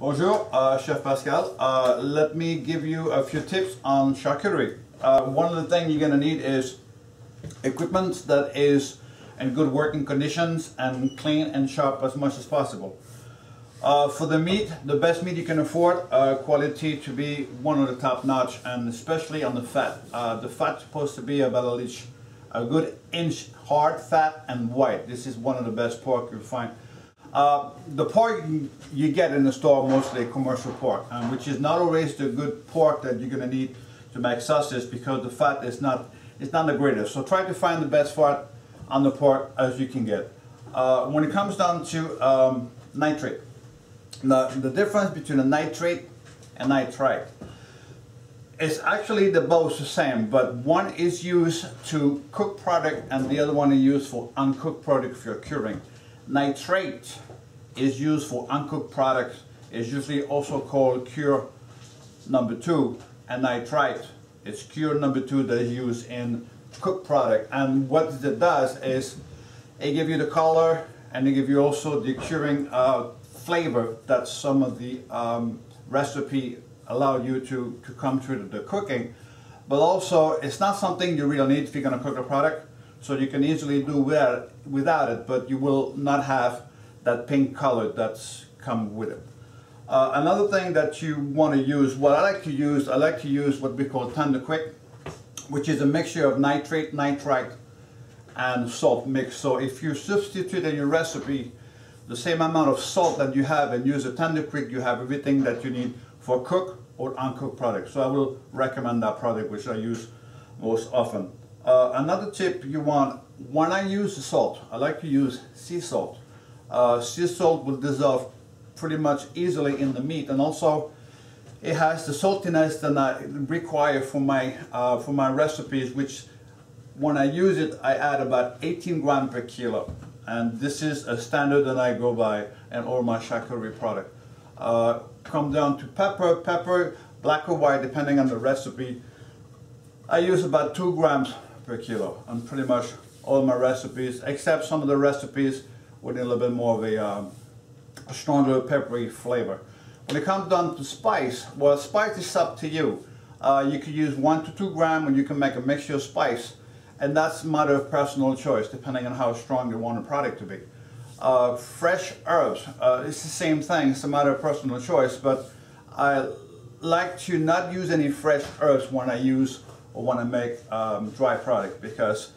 Bonjour, Chef Pascal. Let me give you a few tips on charcuterie. One of the things you're going to need is equipment that is in good working conditions and clean and sharp as much as possible. For the meat, the best meat you can afford, quality to be one of the top notch, and especially on the fat. The fat's supposed to be about a good inch hard fat and white. This is one of the best pork you'll find. The pork you get in the store, mostly commercial pork, which is not always the good pork that you're going to need to make sausage, because the fat is not the greatest. So try to find the best fat on the pork as you can get. When it comes down to nitrate, the difference between a nitrate and nitrite is actually they're both the same, but one is used to cook product and the other one is used for uncooked product if you're curing. Nitrate is used for uncooked products, is usually also called cure number 2, and nitrite is cure number 2 that is used in cooked product. And what it does is it gives you the color and it gives you also the curing flavor that some of the recipe allow you to come through the cooking. But also it's not something you really need if you're going to cook a product. So you can easily do without it, but you will not have that pink color that's come with it. Another thing that you want to use, I like to use what we call Tender Quick, which is a mixture of nitrate, nitrite, and salt mix. So if you substitute in your recipe the same amount of salt that you have and use a Tender Quick, you have everything that you need for cooked or uncooked products. So I will recommend that product, which I use most often. Another tip you want, when I use the salt, I like to use sea salt. Sea salt will dissolve pretty much easily in the meat, and also it has the saltiness that I require for my recipes, which when I use it I add about 18 grams per kilo, and this is a standard that I go by in all my charcuterie product. Come down to pepper, black or white depending on the recipe. I use about 2 grams per kilo on pretty much all my recipes, except some of the recipes with a little bit more of a stronger peppery flavor. When it comes down to spice, well, spice is up to you. You can use 1 to 2 grams, and you can make a mixture of spice, and that's a matter of personal choice depending on how strong you want the product to be. Fresh herbs, it's the same thing, it's a matter of personal choice, but I like to not use any fresh herbs when I make dry product, because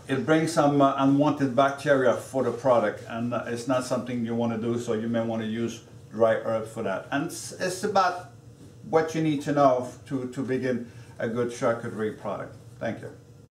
it brings some unwanted bacteria for the product, and it's not something you want to do, so you may want to use dry herbs for that. And it's about what you need to know to begin a good charcuterie product. Thank you.